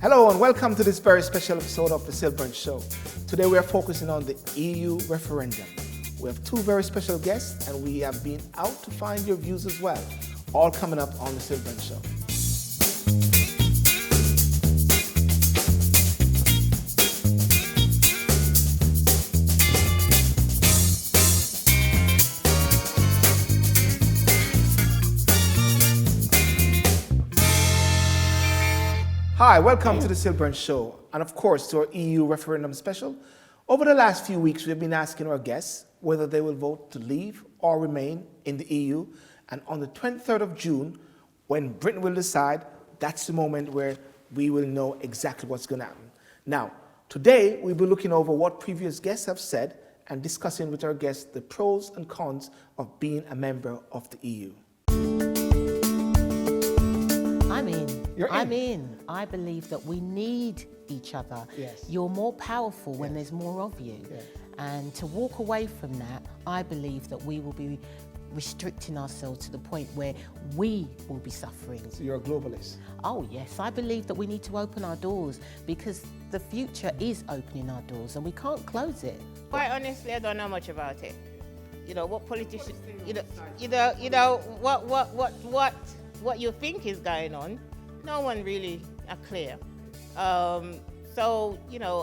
Hello and welcome to this very special episode of the SYLBOURNE Show. Today we are focusing on the EU Referendum. We have two very special guests and we have been out to find your views as well. All coming up on the SYLBOURNE Show. Hi, welcome to the SYLBOURNE Show, and of course to our EU referendum special. Over the last few weeks, we've been asking our guests whether they will vote to leave or remain in the EU, and on the 23rd of June, when Britain will decide, that's the moment where we will know exactly what's going to happen. Now, today we'll be looking over what previous guests have said and discussing with our guests the pros and cons of being a member of the EU. I'm in. I believe that we need each other. Yes. You're more powerful when Yes. there's more of you. Yeah. And to walk away from that, I believe that we will be restricting ourselves to the point where we will be suffering. So you're a globalist. Oh yes, I believe that we need to open our doors because the future is opening our doors and we can't close it. Quite honestly, I don't know much about it. You know what politicians, what you think is going on. No one really are clear. So,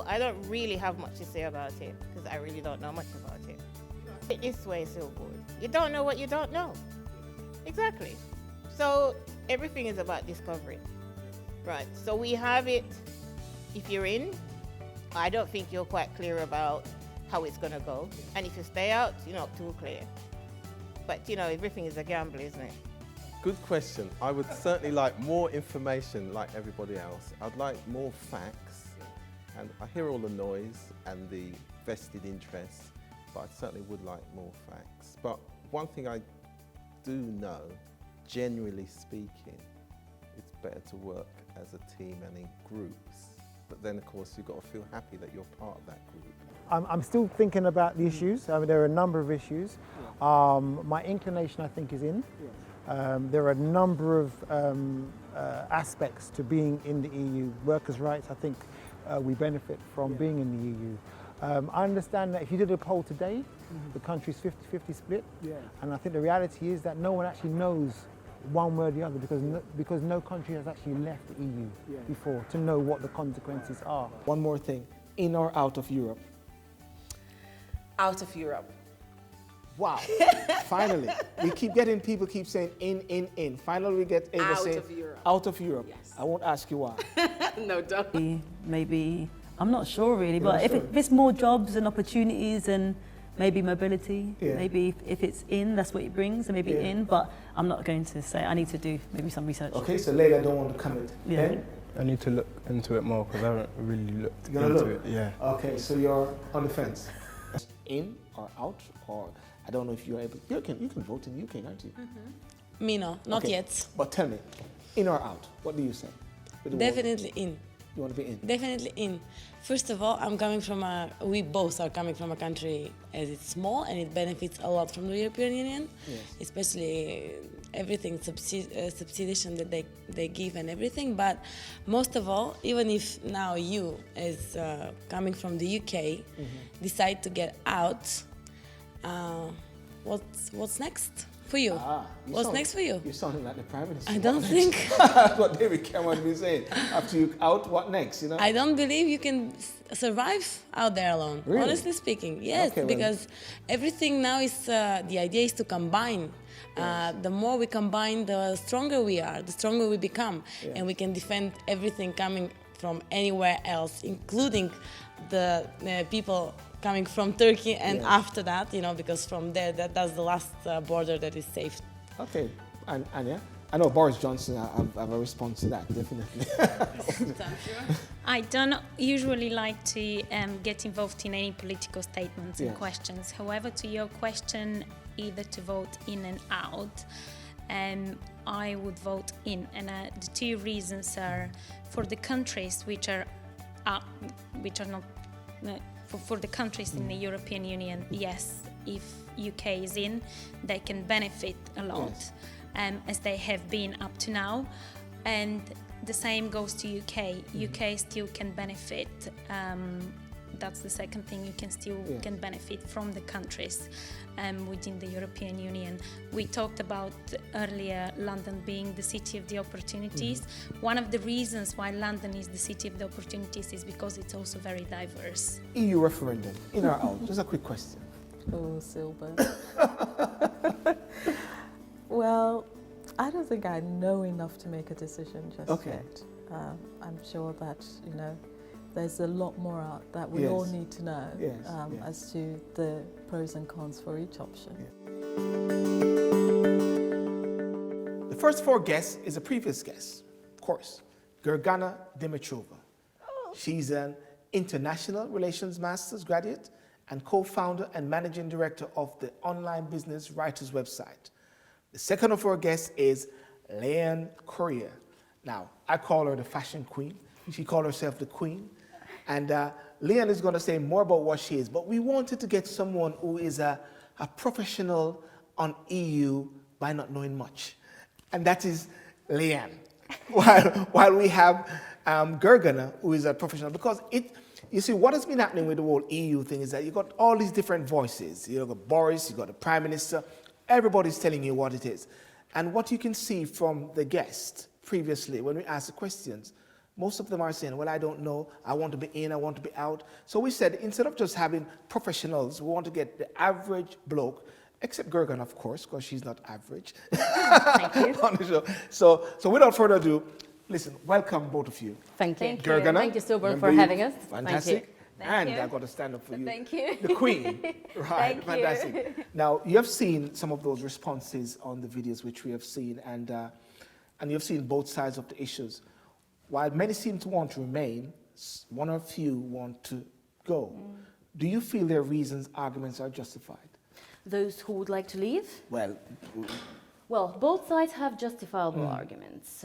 I don't really have much to say about it because I really don't know much about it. This way, SYLBOURNE. You don't know what you don't know. Exactly. So everything is about discovery. Right. So we have it. If you're in, I don't think you're quite clear about how it's going to go. And if you stay out, you're not too clear. But, everything is a gamble, isn't it? Good question. I would certainly like more information like everybody else. I'd like more facts. And I hear all the noise and the vested interests, but I certainly would like more facts. But one thing I do know, generally speaking, it's better to work as a team and in groups. But then, of course, you've got to feel happy that you're part of that group. I'm still thinking about the issues. I mean, there are a number of issues. My inclination, I think, is in. There are a number of aspects to being in the EU. Workers' rights, I think we benefit from being in the EU. I understand that if you did a poll today, the country's 50-50 split. And I think the reality is that no one actually knows one way or the other because no country has actually left the EU before to know what the consequences are. One more thing, in or out of Europe? Out of Europe. Wow, finally. We keep getting people keep saying in. Finally we get able to say Out of Europe. Out of Europe. Yes. I won't ask you why. No, don't. Maybe, I'm not sure really, You're but not if sure? it's more jobs and opportunities and maybe mobility, Yeah. maybe if it's in, that's what it brings, and maybe Yeah. in, but I'm not going to say, I need to do maybe some research. Okay, so Leila don't want to comment. Yeah. Ben? I need to look into it more because I haven't really looked You're gonna into look? it. Yeah. Okay, so you're on the fence. In or out, or I don't know if you're able. You can vote in the UK, can't you? Me no, not Okay, yet. But tell me, in or out? What do you say? With the word? Definitely in. You want to be in? Definitely in. First of all, we both are coming from a country as it's small and it benefits a lot from the European Union, Yes. especially everything, subsidization that they give and everything. But most of all, even if now you, as coming from the UK, decide to get out, what's next for you? What's next for you? You're sounding like the Prime Minister. I don't What think. next? That's what David Cameron be saying. After you out, what next? I don't believe you can survive out there alone. Really? Honestly speaking, yes, Okay, well- because everything now is the idea is to combine. The more we combine, the stronger we are, the stronger we become, and we can defend everything coming from anywhere else, including the people coming from Turkey and after that, because from there, that's the last border that is safe. Okay, and yeah, I know Boris Johnson. I have a response to that, definitely. I don't usually like to get involved in any political statements and questions. However, to your question, either to vote in and out, I would vote in. And the two reasons are for the countries which are not. For the countries in the European Union, yes, if UK is in, they can benefit a lot, as they have been up to now. And the same goes to UK. UK still can benefit. That's the second thing. You can still can benefit from the countries within the European Union. We talked about earlier London being the city of the opportunities. One of the reasons why London is the city of the opportunities is because it's also very diverse. EU referendum, in or out? Just a quick question. Oh, Silber. Well, I don't think I know enough to make a decision just yet. I'm sure that, you know, there's a lot more out that we all need to know as to the pros and cons for each option. The first 4 guests is a previous guest, of course, Gergana Dimatrova. She's an international relations master's graduate and co-founder and managing director of the online business writers website. The second of our guests is Leahanne Kuria. Now, I call her the fashion queen. She calls herself the queen. And Leahanne is going to say more about what she is, but we wanted to get someone who is a professional on EU by not knowing much. And that is Leahanne. While we have Gergana, who is a professional, because you see, what has been happening with the whole EU thing is that you've got all these different voices. You've got Boris, you've got the Prime Minister, everybody's telling you what it is. And what you can see from the guest previously, when we ask the questions, most of them are saying, well, I don't know, I want to be in, I want to be out. So we said, instead of just having professionals, we want to get the average bloke, except Gergana, of course, because she's not average. Thank you. On the show. So without further ado, listen, welcome both of you. Thank you. Gergana, Thank you, SYLBOURNE, for having us. Fantastic. Thank you. And I've got to stand up for you. Thank you. The queen. Right, Thank fantastic. you. Now, you have seen some of those responses on the videos which we have seen, and you've seen both sides of the issues. While many seem to want to remain, one or few want to go. Do you feel their reasons, arguments are justified? Those who would like to leave? Well, both sides have justifiable arguments,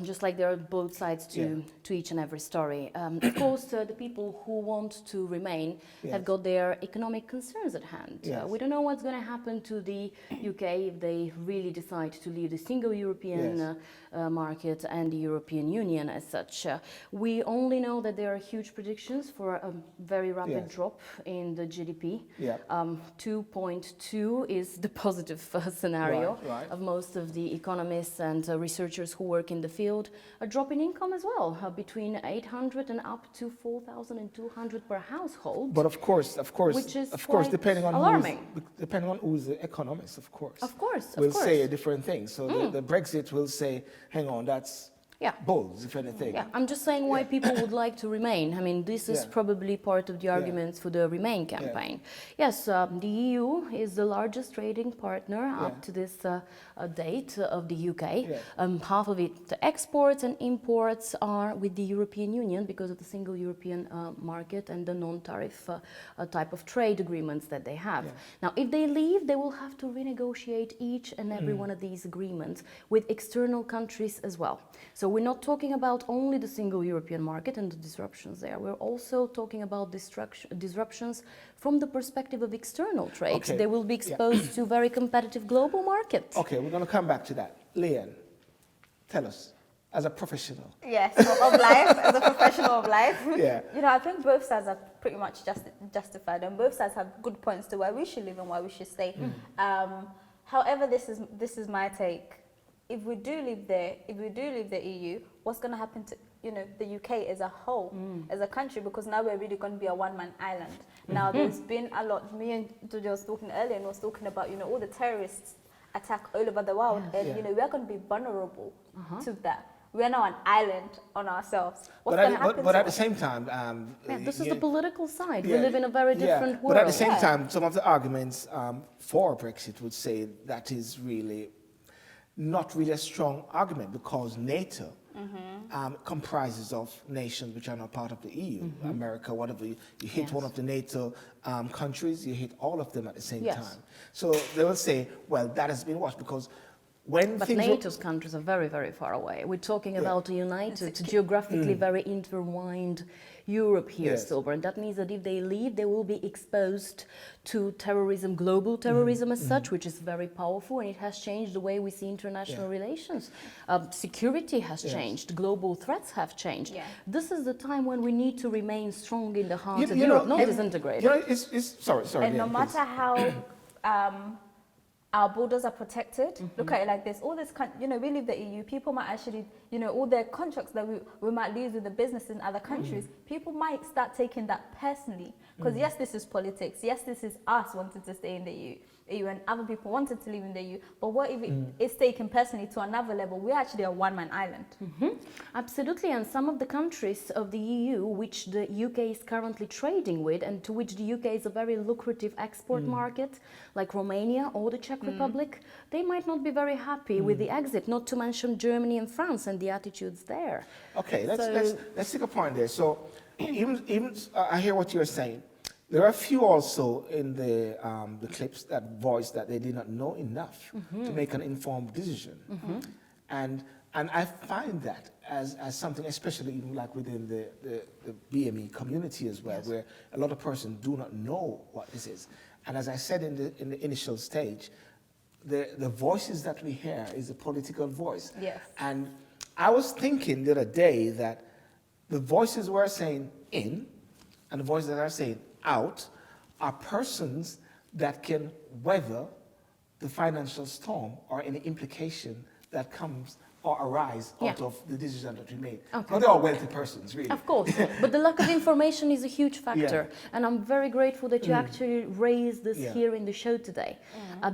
just like there are both sides to each and every story. Of course, the people who want to remain have got their economic concerns at hand. We don't know what's going to happen to the UK if they really decide to leave the single European market and the European Union as such. We only know that there are huge predictions for a very rapid drop in the GDP. 2.2 is the positive scenario of most of the economists and researchers who work in the field. A drop in income as well, between 800 and up to 4,200 per household. But of course, which is depending on who's the economist, of course, will say a different thing. So the Brexit will say, hang on, that's bulls, if anything. I'm just saying why people would like to remain. I mean, this is probably part of the arguments for the Remain campaign. Yes, the EU is the largest trading partner up to this date of the UK. Half of it, the exports and imports, are with the European Union because of the single European market and the non-tariff type of trade agreements that they have. Now, if they leave, they will have to renegotiate each and every one of these agreements with external countries as well. So we're not talking about only the single European market and the disruptions there. We're also talking about disruptions from the perspective of external trade. They will be exposed to very competitive global markets. Okay, we're going to come back to that. Leahanne, tell us, as a professional. Yes, of life, as a professional of life. You know, I think both sides are pretty much justified, and both sides have good points to why we should live and why we should stay. However, this is my take. If we do leave the EU, what's going to happen to the UK as a whole, as a country? Because now we're really going to be a one-man island. Now there's been a lot. Me and Julia was talking earlier, and was talking about all the terrorists attack all over the world, and we're going to be vulnerable to that. We're now an island on ourselves. What's going to happen? But at the same time, this is the political side. We live in a very different world. But at the same time, some of the arguments for Brexit would say that is really not really a strong argument, because NATO comprises of nations which are not part of the EU. America, whatever, you hit one of the NATO countries, you hit all of them at the same time. So they will say, well, that has been watched, because when but NATO's countries are very, very far away. We're talking about a united, geographically very intertwined Europe here, SYLBOURNE. That means that if they leave, they will be exposed to terrorism, global terrorism as such, which is very powerful, and it has changed the way we see international relations. Security has changed, global threats have changed. This is the time when we need to remain strong in the heart of Europe, not disintegrated. You know, sorry. And no matter how our borders are protected. Look at it like this. All this, we leave the EU. People might actually, all their contracts that we might lose with the business in other countries, people might start taking that personally. Because yes, this is politics. Yes, this is us wanting to stay in the EU, and other people wanted to live in the EU. But what if it's taken personally to another level? We're actually a one-man island. Absolutely, and some of the countries of the EU which the UK is currently trading with, and to which the UK is a very lucrative export market, like Romania or the Czech Republic, they might not be very happy with the exit, not to mention Germany and France and the attitudes there. Okay, let's take a point there. So even I hear what you're saying. There are a few also in the clips that voice that they did not know enough to make an informed decision. And I find that as something, especially even like within the BME community as well, where a lot of persons do not know what this is. And as I said in the initial stage, the voices that we hear is a political voice. Yes. And I was thinking the other day that the voices we're saying in and the voices that are saying out are persons that can weather the financial storm or any implication that comes or arise out of the decision that we made. But they're all wealthy persons, really. Of course, but the lack of information is a huge factor. And I'm very grateful that you actually raised this here in the show today.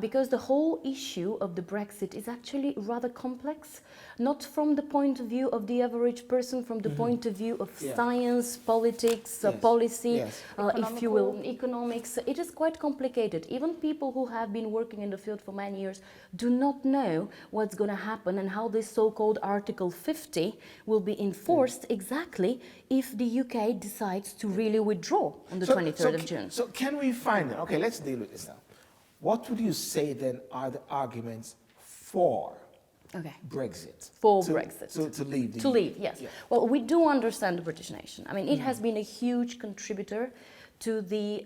Because the whole issue of the Brexit is actually rather complex, not from the point of view of the average person, from the point of view of science, politics, policy, if you will, economics. It is quite complicated. Even people who have been working in the field for many years do not know what's going to happen and how this so-called Article 50 will be enforced exactly if the UK decides to really withdraw on the 23rd of June. So can we find it? Okay, let's deal with this now. What would you say then are the arguments for Brexit? For Brexit. To leave the EU? To leave, yes. Well, we do understand the British nation. I mean, it has been a huge contributor to the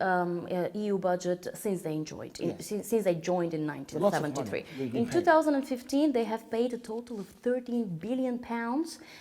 EU budget since they joined, since they joined in 1973. In 2015, they have paid a total of £13 billion,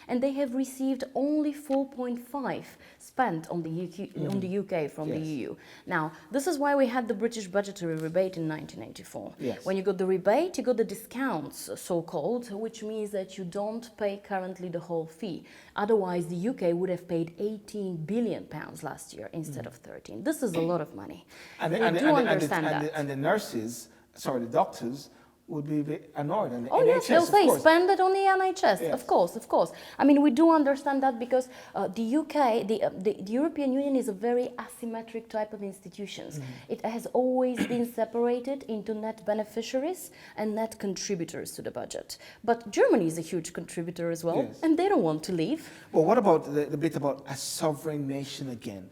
and they have received only 4.5 spent on the UK from the EU. Now, this is why we had the British budgetary rebate in 1984. When you got the rebate, you got the discounts, so-called, which means that you don't pay currently the whole fee. Otherwise, the UK would have paid £18 billion last year instead of 13. This is a lot of money. And the nurses, sorry, the doctors would be a bit annoyed. And the NHS, yes, they'll say spend it on the NHS. Of course. I mean, we do understand that because the UK, the European Union is a very asymmetric type of institutions. It has always been separated into net beneficiaries and net contributors to the budget. But Germany is a huge contributor as well, and they don't want to leave. Well, what about the bit about a sovereign nation again?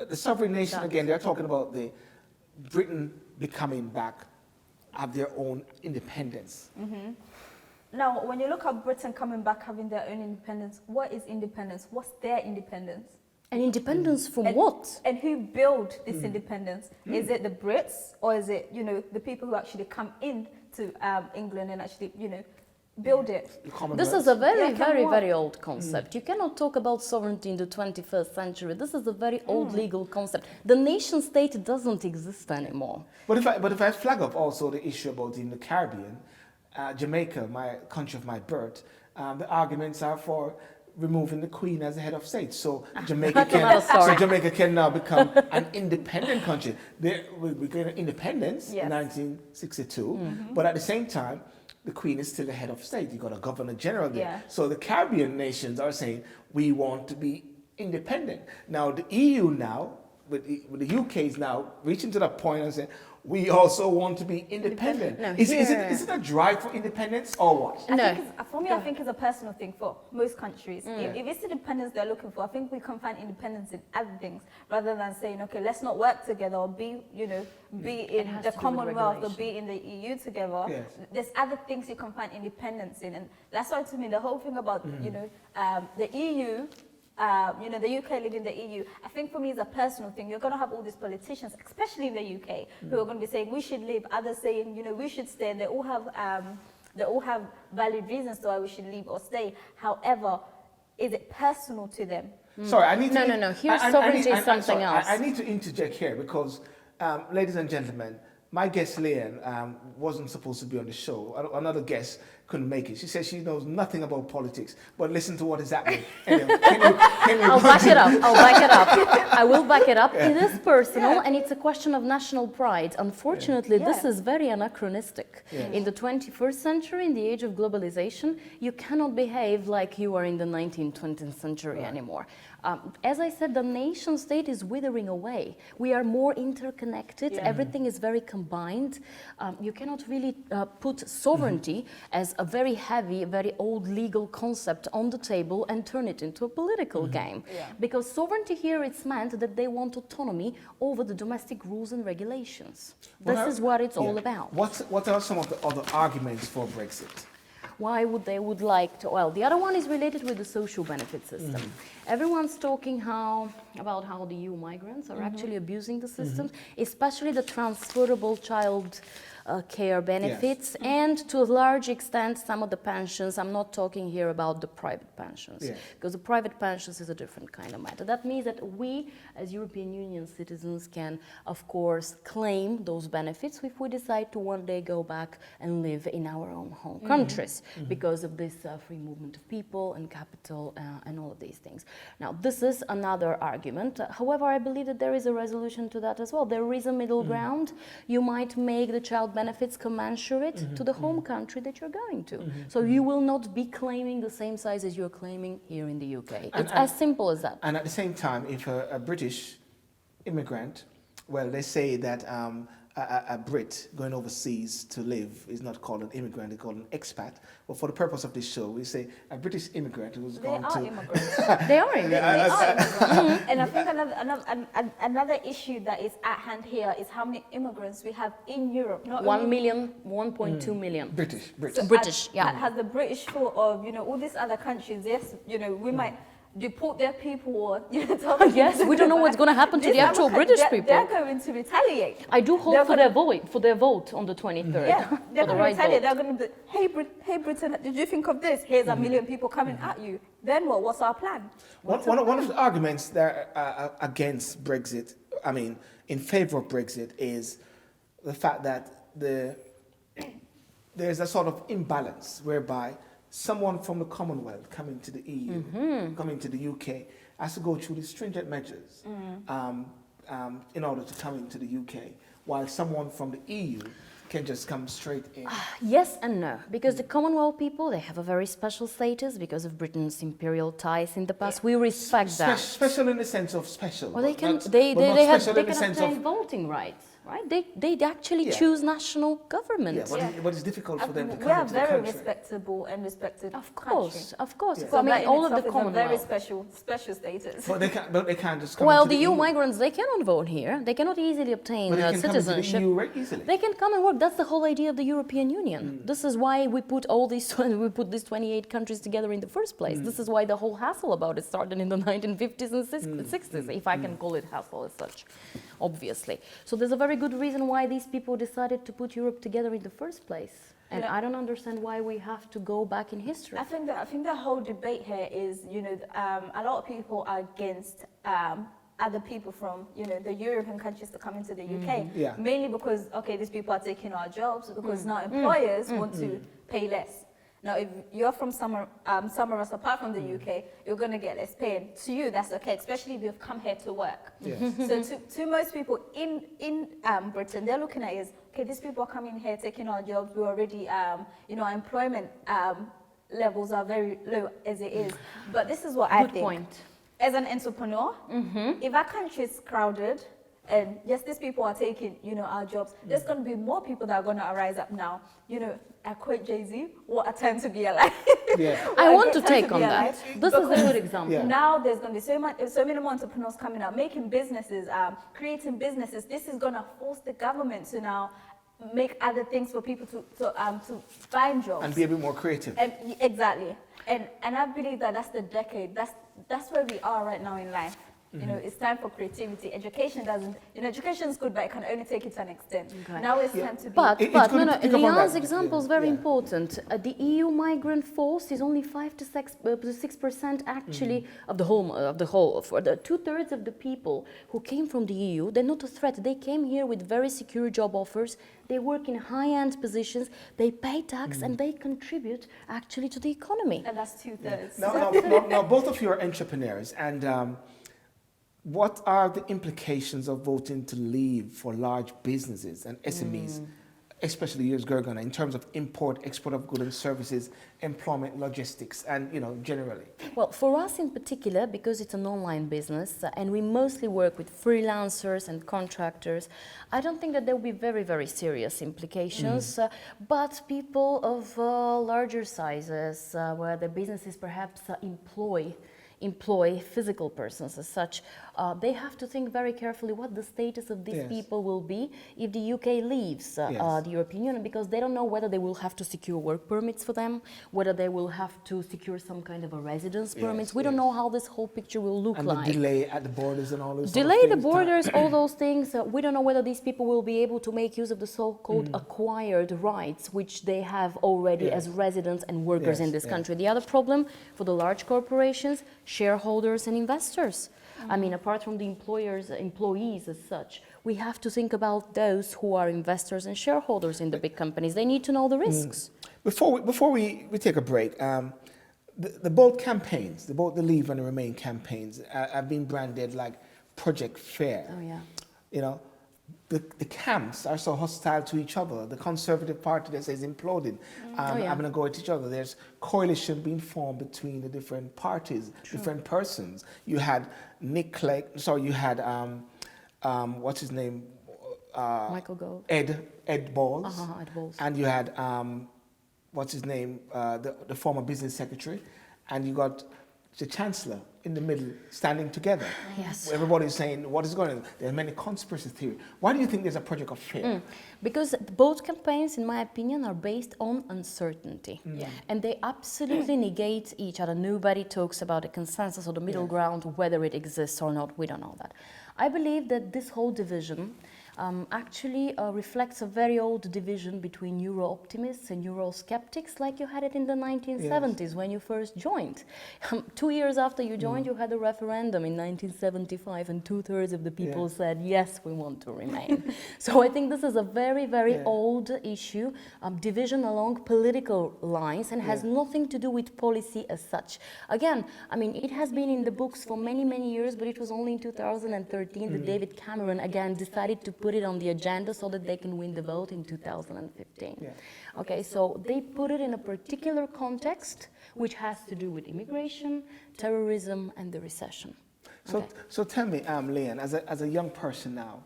The sovereign nation again, they're talking about the Britain becoming back, have their own independence. Now, when you look at Britain coming back, having their own independence, what is independence? What's their independence? And independence from what? And who built this independence? Is it the Brits, or is it, the people who actually come in to England and actually, build it? This is a very old concept. You cannot talk about sovereignty in the 21st century. This is a very old legal concept. The nation state doesn't exist anymore. But if I flag up also the issue about in the Caribbean, Jamaica, my country of my birth, the arguments are for removing the Queen as the head of state. So Jamaica can now become an independent country. We gained independence in 1962, but at the same time, the Queen is still the head of state. You got a governor general there. So the Caribbean nations are saying, we want to be independent. Now the EU now, with the UK is now reaching to that point and saying, we also want to be independent. No, Is it a drive for independence or what? For me, I think it's a personal thing for most countries. If it's independence they're looking for, I think we can find independence in other things rather than saying, okay, let's not work together or be in the Commonwealth or be in the EU together. Yes. There's other things you can find independence in, and that's why to me the whole thing about the EU. The UK leaving the EU, I think for me it's a personal thing. You're going to have all these politicians, especially in the UK, who are going to be saying we should leave, others saying, we should stay, and they all have valid reasons to why we should leave or stay. However, is it personal to them? Sorry, I need to... No. Here's sovereignty is something else. I need to interject here because, ladies and gentlemen, my guest Leahanne wasn't supposed to be on the show. Another guest couldn't make it. She says she knows nothing about politics, but listen to what is happening. Anyway, can you I'll back it up. I will back it up. It is personal, and it's a question of national pride. Unfortunately, this is very anachronistic. In the 21st century, in the age of globalization, you cannot behave like you are in the 19th, 20th century anymore. As I said, the nation state is withering away. We are more interconnected. Everything is very combined. You cannot really put sovereignty as a very heavy, very old legal concept on the table and turn it into a political game. Because sovereignty here, it's meant that they want autonomy over the domestic rules and regulations. This is what it's all about. What are some of the other arguments for Brexit? Why would they like to? Well, the other one is related with the social benefit system. Everyone's talking about how the EU migrants are actually abusing the systems, especially the transferable child care benefits and to a large extent some of the pensions. I'm not talking here about the private pensions because the private pensions is a different kind of matter. That means that we as European Union citizens can of course claim those benefits if we decide to one day go back and live in our own home countries because of this free movement of people and capital and all of these things. Now this is another argument. However, I believe that there is a resolution to that as well. There is a middle ground. You might make the child benefits commensurate to the home country that you're going to. So you will not be claiming the same size as you're claiming here in the UK. It's as simple as that. And at the same time, if a British immigrant, well, they say that a Brit going overseas to live is not called an immigrant, they call an expat. But for the purpose of this show, we say a British immigrant who's gone to... Immigrants. They are immigrants. And I think another issue that is at hand here is how many immigrants we have in Europe. Not 1 million, 1.2 million. British. So British, has the British thought of, all these other countries, yes, we might deport their people or yes, we don't know what's going to happen to the actual British people. They're going to retaliate. I do hope for their vote on the 23rd. Yeah, they're going to retaliate. Vote. They're going to be, hey Britain, did you think of this? Here's a million people coming at you. Then what? What's our plan? One of the arguments that are against Brexit, I mean, in favor of Brexit, is the fact that there's a sort of imbalance whereby someone from the Commonwealth coming to the EU, coming to the UK, has to go through these stringent measures in order to come into the UK, while someone from the EU can just come straight in. Yes and no, because the Commonwealth people, they have a very special status because of Britain's imperial ties in the past. We respect that. Special in the sense of special. Well, they can obtain voting rights. Right? They actually choose national government. But it's difficult for them to come We are into the country. very respectable and respected Of course. So I mean, all of the is a Commonwealth. very special status. But they can't just come Well, into the EU migrants, they cannot vote here. They cannot easily obtain citizenship. Come into the EU easily. They can come and work. That's the whole idea of the European Union. This is why we put these 28 countries together in the first place. This is why the whole hassle about it started in the 1950s and 60s, if I can call it hassle as such, obviously. So there's a very good reason why these people decided to put Europe together in the first place. And I don't understand why we have to go back in history. I think the whole debate here is, a lot of people are against other people from, the European countries to come into the UK. Mainly because, these people are taking our jobs, because now employers want to pay less. Now, if you're from somewhere else apart from the UK, you're going to get less pay. And to you, that's okay, especially if you've come here to work. So to most people in Britain, they're looking at it as, these people are coming here, taking our jobs. We're already, our employment levels are very low as it is. But this is what I think. Good point. As an entrepreneur, if our country is crowded, And yes, these people are taking, you know, our jobs. There's going to be more people that are going to rise up now. You know, I quote Jay-Z, what a time to be alive. Yeah. I want to take on that. This is a good example. Yeah. Now there's going to be so many more entrepreneurs coming out, making businesses, creating businesses. This is going to force the government to now make other things for people to find jobs. And be a bit more creative. Exactly. And I believe that that's the decade. That's where we are right now in life. You know, it's time for creativity. Education doesn't, you know, education is good, but it can only take it to an extent. Okay. Now it's time to be... But Leahanne's example is very important. The EU migrant force is only 5 to 6% actually of the whole, for the 2/3 of the people who came from the EU, they're not a threat. They came here with very secure job offers. They work in high-end positions, they pay tax, and they contribute actually to the economy. And that's 2/3. Now, both of you are entrepreneurs, and what are the implications of voting to leave for large businesses and SMEs, especially yours, Gergana, in terms of import, export of goods and services, employment, logistics, and, you know, generally? Well, for us in particular, because it's an online business and we mostly work with freelancers and contractors, I don't think that there will be very, very serious implications. But people of larger sizes, where the businesses perhaps employ physical persons as such, they have to think very carefully what the status of these people will be if the UK leaves the European Union, because they don't know whether they will have to secure work permits for them, whether they will have to secure some kind of a residence permits. We don't know how this whole picture will look like. And the delay at the borders and all those delay the borders, all those things. We don't know whether these people will be able to make use of the so-called acquired rights, which they have already as residents and workers in this country. The other problem for the large corporations, shareholders and investors. I mean, apart from the employees as such, we have to think about those who are investors and shareholders in the big companies. They need to know the risks. Before we take a break, the bold campaigns, the Leave and the Remain campaigns have been branded like Project Fair. Oh, yeah. You know, the camps are so hostile to each other. The Conservative Party that says imploding, I'm going to go at each other. There's coalition being formed between the different parties, different persons. You had Nick Clegg, sorry, you had, what's his name? Michael Gove. Ed Balls. Ed Balls. And you had, what's his name? The former business secretary. And you got the Chancellor in the middle, standing together. Yes. Everybody's saying, what is going on? There are many conspiracy theories. Why do you think there's a project of fear? Because both campaigns, in my opinion, are based on uncertainty. And they absolutely negate each other. Nobody talks about a consensus or the middle ground, whether it exists or not. We don't know that. I believe that this whole division actually reflects a very old division between Euro-optimists and Euro-skeptics, like you had it in the 1970s when you first joined. 2 years after you joined, you had a referendum in 1975, and 2/3 of the people said, yes, we want to remain. So I think this is a very, very old issue, division along political lines, and has nothing to do with policy as such. Again, I mean, it has been in the books for many, many years, but it was only in 2013 that David Cameron again decided to put it on the agenda so that they can win the vote in 2015. Okay, so they put it in a particular context which has to do with immigration, terrorism, and the recession. So tell me, Leahanne, as a young person now,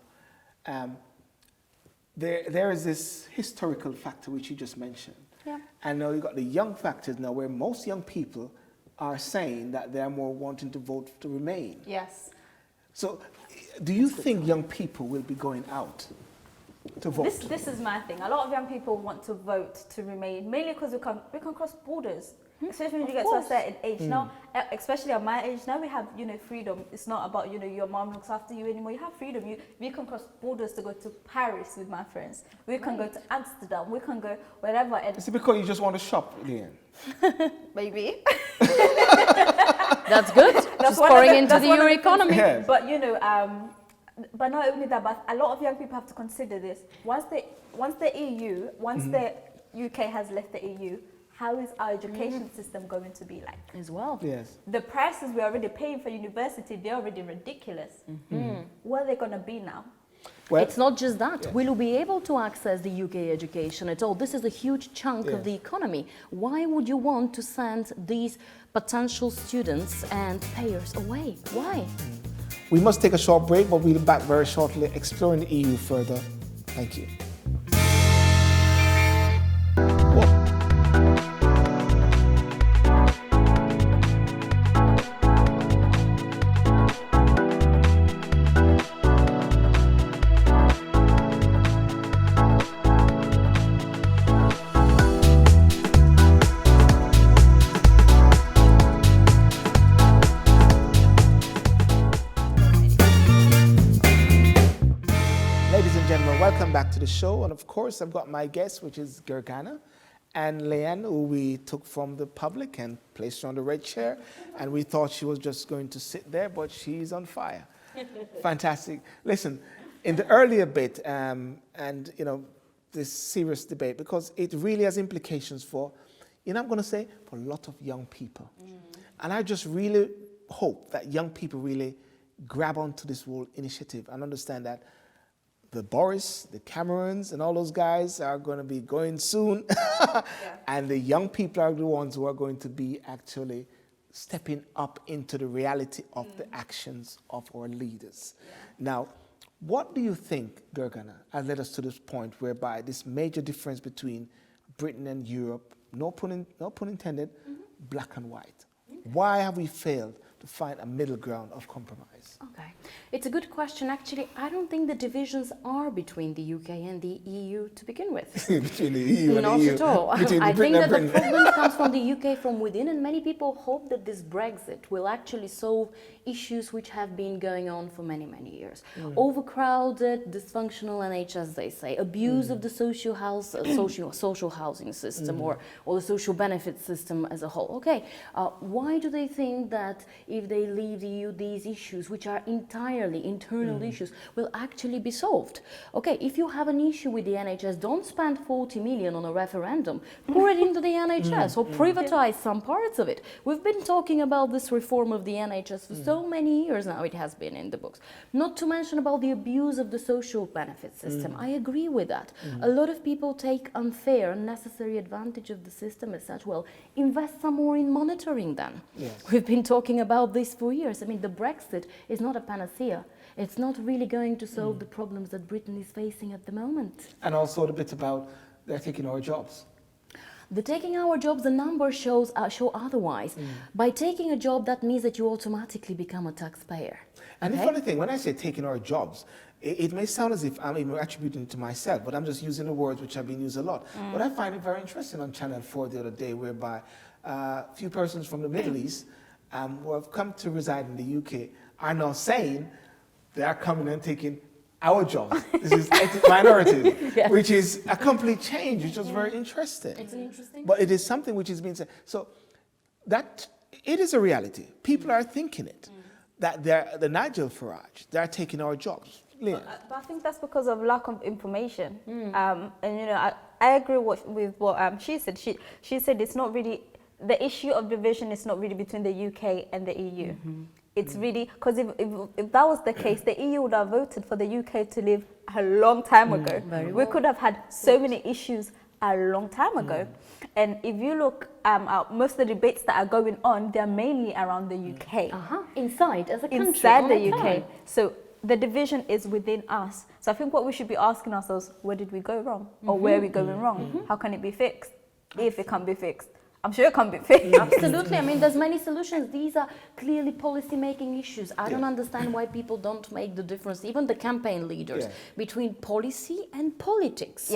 there is this historical factor which you just mentioned. And now you've got the young factors now where most young people are saying that they're more wanting to vote to remain. Yes. So do you think young people will be going out to vote? This is my thing. A lot of young people want to vote to remain, mainly because we can cross borders. Especially when you get to a certain age. Now, especially at my age, now we have, you know, freedom. It's not about, you know, your mom looks after you anymore. You have freedom. We can cross borders to go to Paris with my friends. We can go to Amsterdam. We can go wherever. And is it because you just want to shop, Leahanne? Maybe. That's good. That's pouring into the euro economy. Yes. But, you know, but not only that, but a lot of young people have to consider this. Once the UK has left the EU, how is our education system going to be like? As well. Yes. The prices we're already paying for university, they're already ridiculous. What are they going to be now? Well, it's not just that. Will you be able to access the UK education at all? This is a huge chunk of the economy. Why would you want to send these potential students and payers away? Why? We must take a short break, but we'll be back very shortly exploring the EU further. Thank you. Welcome back to the show, and of course I've got my guest, which is Gergana and Leahanne, who we took from the public and placed her on the red chair, and we thought she was just going to sit there, but she's on fire. Fantastic. Listen, in the earlier bit, and you know, this serious debate, because it really has implications for, you know, I'm going to say, for a lot of young people. And I just really hope that young people really grab onto this whole initiative and understand that the Boris, the Camerons, and all those guys are going to be going soon. And the young people are the ones who are going to be actually stepping up into the reality of the actions of our leaders. Now, what do you think, Gergana, has led us to this point whereby this major difference between Britain and Europe, no pun intended, black and white? Why have we failed to find a middle ground of compromise? Okay, it's a good question. Actually, I don't think the divisions are between the UK and the EU to begin with. Between the EU and Not the EU. at all. I think that the problem comes from the UK from within, and many people hope that this Brexit will actually solve issues which have been going on for many, many years. Overcrowded, dysfunctional NHS, they say, abuse of the social housing system or the social benefit system as a whole. Okay, why do they think that if they leave the EU, these issues, which are entirely internal issues, will actually be solved? Okay, if you have an issue with the NHS, don't spend 40 million on a referendum. Pour it into the NHS or privatize some parts of it. We've been talking about this reform of the NHS for so many years now. It has been in the books. Not to mention about the abuse of the social benefit system. I agree with that. A lot of people take unfair, unnecessary advantage of the system as such. Well, invest some more in monitoring then. We've been talking about this for years. I mean, the Brexit is not a panacea. It's not really going to solve the problems that Britain is facing at the moment. And also the bit about they're taking our jobs. The taking our jobs, the numbers show otherwise. By taking a job, that means that you automatically become a taxpayer. And the funny thing, when I say taking our jobs, it may sound as if I'm even attributing it to myself, but I'm just using the words which have been used a lot. But I find it very interesting on Channel 4 the other day, whereby a few persons from the Middle East who have come to reside in the UK are now saying they are coming and taking our jobs. This is ethnic minorities, which is a complete change, which was very interesting. It's an interesting. But it is something which is being said. So that it is a reality. People are thinking it. That the Nigel Farage, they're taking our jobs. But I think that's because of lack of information. And you know, I agree with what she said. She said it's not really the issue of division is not really between the UK and the EU. It's really, because if that was the case, the EU would have voted for the UK to leave a long time ago. We could have had so many issues a long time ago. And if you look at most of the debates that are going on, they're mainly around the UK. Inside, as a country. Inside the UK. So the division is within us. So I think what we should be asking ourselves, where did we go wrong? Or where are we going wrong? How can it be fixed? If it can be fixed. I'm sure it can be fixed. Absolutely. I mean, there's many solutions. These are clearly policy-making issues. I don't understand why people don't make the difference, even the campaign leaders, between policy and politics.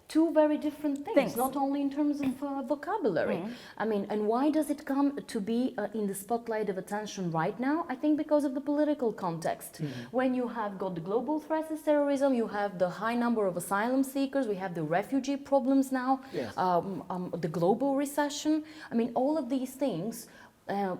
Two very different things, not only in terms of vocabulary. I mean, and why does it come to be in the spotlight of attention right now? I think because of the political context. When you have got the global threats as terrorism, you have the high number of asylum seekers, we have the refugee problems now, the global recession. I mean, all of these things,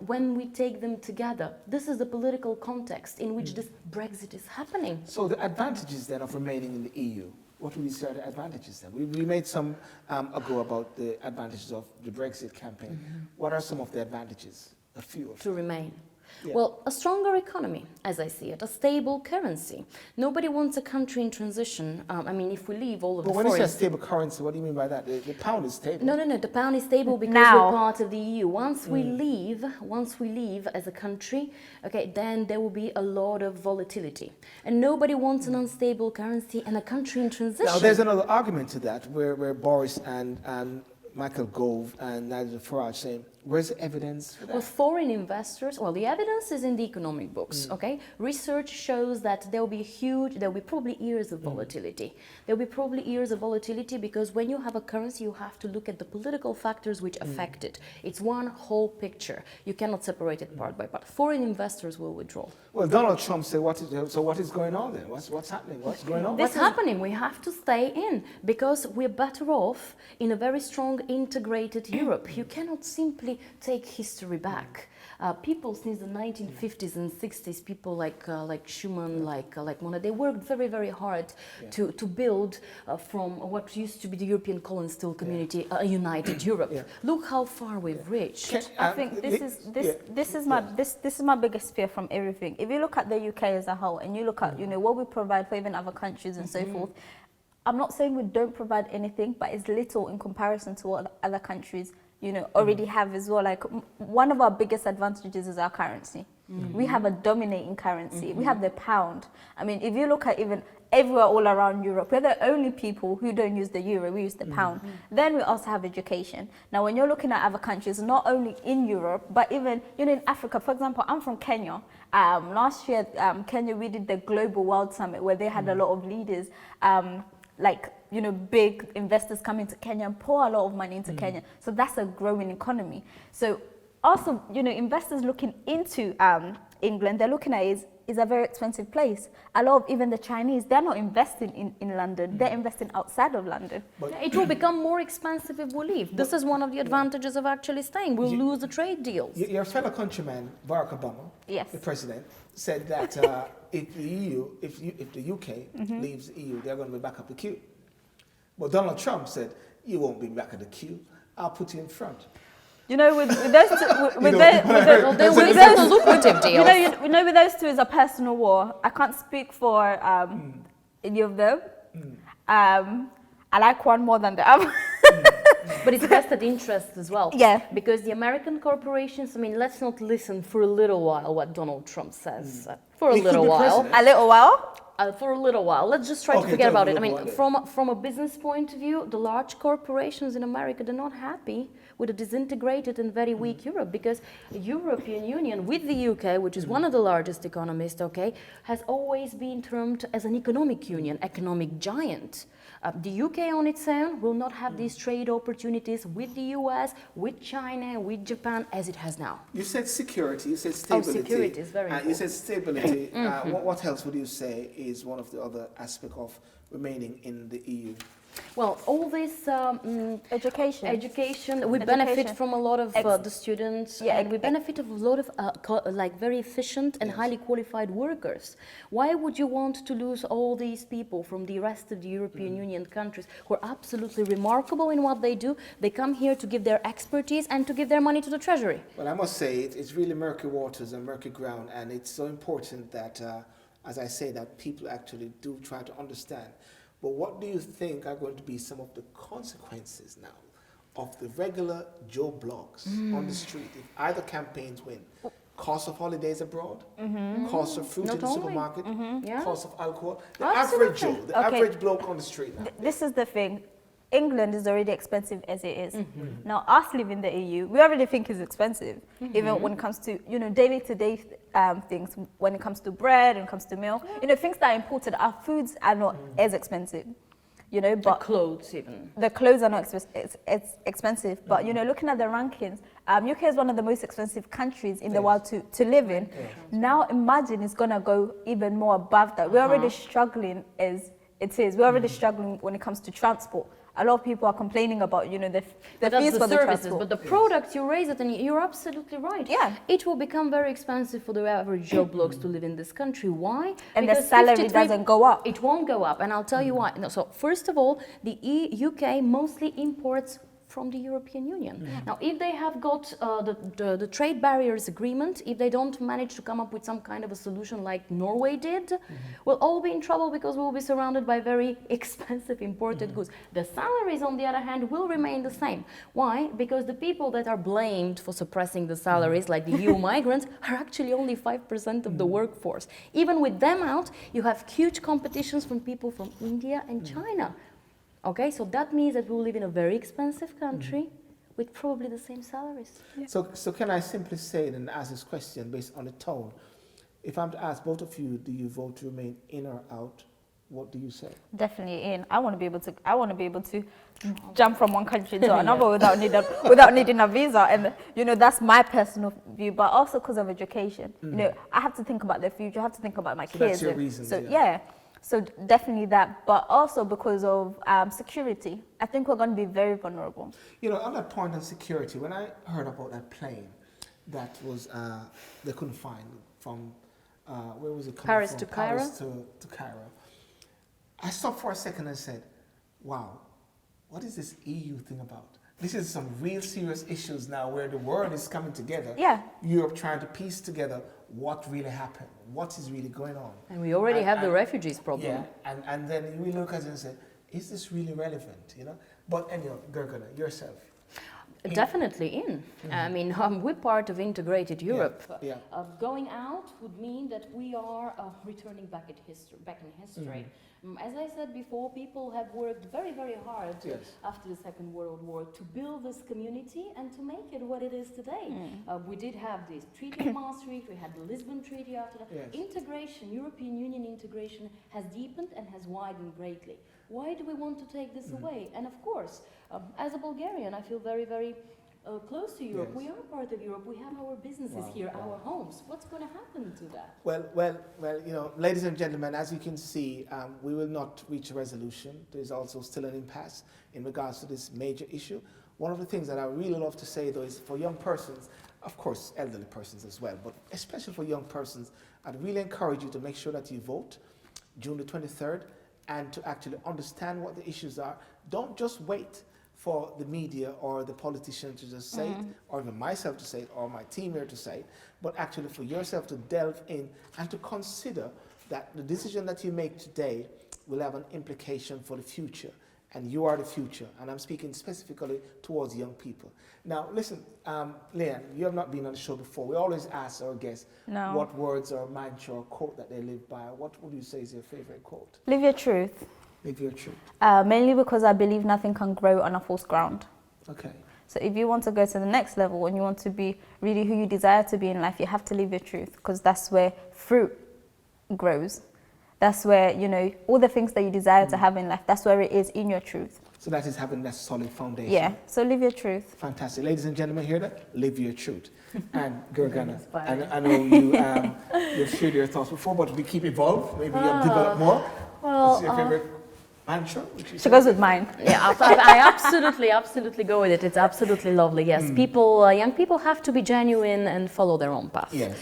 when we take them together, this is the political context in which this Brexit is happening. So the advantages then of remaining in the EU, what would you say are the advantages then? We made some ago about the advantages of the Brexit campaign. What are some of the advantages? A few of them. To remain. Yeah. Well, a stronger economy, as I see it, a stable currency. Nobody wants a country in transition. I mean, if we leave all of the when you say foreign... stable currency, what do you mean by that? The pound is stable. No, the pound is stable because we're part of the EU. Once we leave as a country, okay, then there will be a lot of volatility. And nobody wants an unstable currency and a country in transition. Now, there's another argument to that, where Boris and Michael Gove and Nigel Farage saying, where's the evidence for that? Well, foreign investors, well, the evidence is in the economic books, okay? Research shows that there will be probably years of volatility. There will be probably years of volatility because when you have a currency, you have to look at the political factors which affect it. It's one whole picture. You cannot separate it part by part. Foreign investors will withdraw. Well, Donald Trump said, what is going on then? What's happening? What's going on? What's happening? We have to stay in because we're better off in a very strong integrated Europe. You cannot simply take history back. People since the 1950s and 60s, people like Schuman, like Monet, they worked very, very hard to build from what used to be the European coal and steel community a united Europe. Look how far we've reached. I think this is my biggest fear from everything. If you look at the UK as a whole and you look at what we provide for even other countries and so forth, I'm not saying we don't provide anything, but it's little in comparison to what other countries already have as well. Like one of our biggest advantages is our currency. We have a dominating currency. We have the pound. I mean, if you look at even everywhere all around Europe, we're the only people who don't use the euro, we use the pound. Then we also have education. Now, when you're looking at other countries, not only in Europe, but even in Africa, for example, I'm from Kenya. Last year, Kenya, we did the Global World Summit where they had a lot of leaders, big investors coming to Kenya and pour a lot of money into Kenya. So that's a growing economy. So also, investors looking into England, they're looking at is a very expensive place. A lot of even the Chinese, they're not investing in London, they're investing outside of London. But it will become more expensive if we leave. This is one of the advantages of actually staying. We'll lose the trade deals. Your fellow countryman, Barack Obama, the president, said that if the UK leaves the EU, they're going to be back up the queue. But Donald Trump said, you won't be back at the queue, I'll put you in front. With those two, with those lucrative deals. With those two, it's a personal war. I can't speak for any of them. I like one more than the other. But it's vested interest as well. Yeah. Because the American corporations, I mean, let's not listen for a little while what Donald Trump says. For a little while. A little while? For a little while. Let's just try to forget about it. I mean, from a business point of view, the large corporations in America, they're not happy with a disintegrated and very weak Europe because the European Union with the UK, which is one of the largest economies, has always been termed as an economic union, economic giant. The UK on its own will not have these trade opportunities with the US, with China, with Japan, as it has now. You said security, you said stability. Oh, security is very important. You said stability. What else would you say is one of the other aspects of remaining in the EU? Well, all this education, we benefit from a lot of the students, and we benefit of a lot of very efficient and highly qualified workers. Why would you want to lose all these people from the rest of the European Union countries who are absolutely remarkable in what they do? They come here to give their expertise and to give their money to the treasury. Well, I must say, it's really murky waters and murky ground, and it's so important that, as I say, that people actually do try to understand. But what do you think are going to be some of the consequences now of the regular Joe Blogs on the street if either campaigns win? Cost of holidays abroad, cost of fruit in the supermarket, cost of alcohol. The average Joe, the average bloke on the street now. This is the thing. England is already expensive as it is. Now, us living in the EU, we already think it's expensive, even when it comes to, day-to-day things, when it comes to bread, when it comes to milk. Things that are imported, our foods are not as expensive. But the clothes even. The clothes are not expensive. But, looking at the rankings, UK is one of the most expensive countries in the world to live in. Now, imagine it's going to go even more above that. We're already struggling as it is. We're already struggling when it comes to transport. A lot of people are complaining about, the fees for the transport. But the products, you raise it, and you're absolutely right. Yeah. It will become very expensive for the average Joe Blogs to live in this country. Why? And because the salary doesn't go up. It won't go up, and I'll tell you why. No, so first of all, the UK mostly imports from the European Union. Now, if they have got the trade barriers agreement, if they don't manage to come up with some kind of a solution like Norway did, we'll all be in trouble because we'll be surrounded by very expensive imported goods. The salaries, on the other hand, will remain the same. Why? Because the people that are blamed for suppressing the salaries, like the EU migrants, are actually only 5% of the workforce. Even with them out, you have huge competitions from people from India and China. Okay, so that means that we'll live in a very expensive country with probably the same salaries. So can I simply say then, ask this question based on the tone? If I'm to ask both of you, do you vote to remain in or out? What do you say? Definitely in. I want to be able to jump from one country to another without needing a visa, and you know, that's my personal view. But also because of education, you know, I have to think about their future. I have to think about my kids. That's your reason. So so definitely that. But also because of security, I think we're going to be very vulnerable. You know, on that point on security, when I heard about that plane that was they couldn't find from where was it coming Paris from? to Cairo? Paris to Cairo. I stopped for a second and said, wow, what is this EU thing about? This is some real serious issues now where the world is coming together. Yeah. Europe trying to piece together what really happened, what is really going on. And we already have the refugees problem. Yeah, and then we look at it and say, is this really relevant, you know? But anyway, Gergana, yourself. Definitely in. I mean, we're part of integrated Europe. Going out would mean that we are returning back in history. As I said before, people have worked very, very hard after the Second World War to build this community and to make it what it is today. We did have this Treaty of Maastricht, we had the Lisbon Treaty after that. Integration, European Union integration has deepened and has widened greatly. Why do we want to take this away? And of course, as a Bulgarian, I feel very, very close to Europe. We are part of Europe. We have our businesses here, our homes. What's going to happen to that? Well, you know, ladies and gentlemen, as you can see, we will not reach a resolution. There's also still an impasse in regards to this major issue. One of the things that I really love to say, though, is for young persons, of course, elderly persons as well, but especially for young persons, I'd really encourage you to make sure that you vote June the 23rd and to actually understand what the issues are. Don't just wait for the media or the politicians to just say it, or even myself to say it, or my team here to say it, but actually for yourself to delve in and to consider that the decision that you make today will have an implication for the future, and you are the future, and I'm speaking specifically towards young people. Now, listen, Leanne, you have not been on the show before. We always ask our guests what words or mantra or quote that they live by. What would you say is your favorite quote? Live your truth. Live your truth. Mainly because I believe nothing can grow on a false ground. Okay. So if you want to go to the next level and you want to be really who you desire to be in life, you have to live your truth, because that's where fruit grows. That's where, you know, all the things that you desire to have in life, that's where it is, in your truth. So that is having that solid foundation. Yeah, so live your truth. Fantastic. Ladies and gentlemen, hear that? Live your truth. And Gergana, I know you, you've shared your thoughts before, but we keep evolve. Maybe you'll develop more. Well, what's your favorite mantra? She goes with mine. Yeah, I absolutely go with it. It's absolutely lovely. Yes, people, young people have to be genuine and follow their own path. Yes.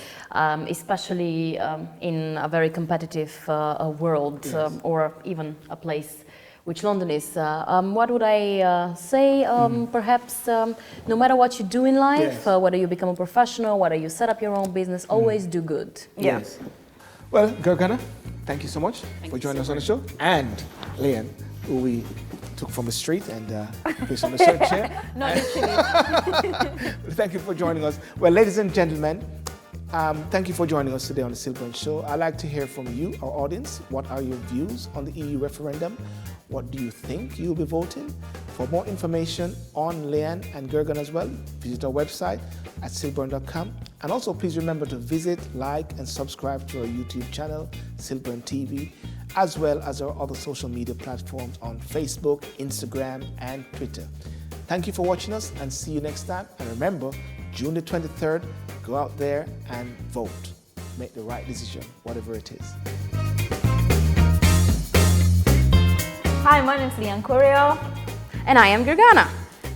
Especially in a very competitive world, or even a place which London is. What would I say? Perhaps no matter what you do in life, whether you become a professional, whether you set up your own business, always do good. Yes. Well, Gergana, thank you so much for joining us on the show. And Leanne, who we took from the street and placed on the third chair. Not literally. Thank you for joining us. Well, ladies and gentlemen, thank you for joining us today on the SYLBOURNE Show. I'd like to hear from you, our audience. What are your views on the EU referendum? What do you think you'll be voting? For more information on Leanne and Gergana as well, visit our website at SYLBOURNE.com. And also please remember to visit, like, and subscribe to our YouTube channel, SYLBOURNE TV, as well as our other social media platforms on Facebook, Instagram, and Twitter. Thank you for watching us, and see you next time. And remember, June the 23rd, go out there and vote. Make the right decision, whatever it is. Hi, my name's Leahanne Kuria. And I am Gergana.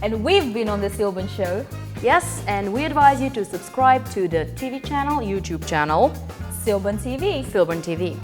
And we've been on the SYLBOURNE Show. Yes, and we advise you to subscribe to the TV channel, YouTube channel, SYLBOURNE TV. SYLBOURNE TV.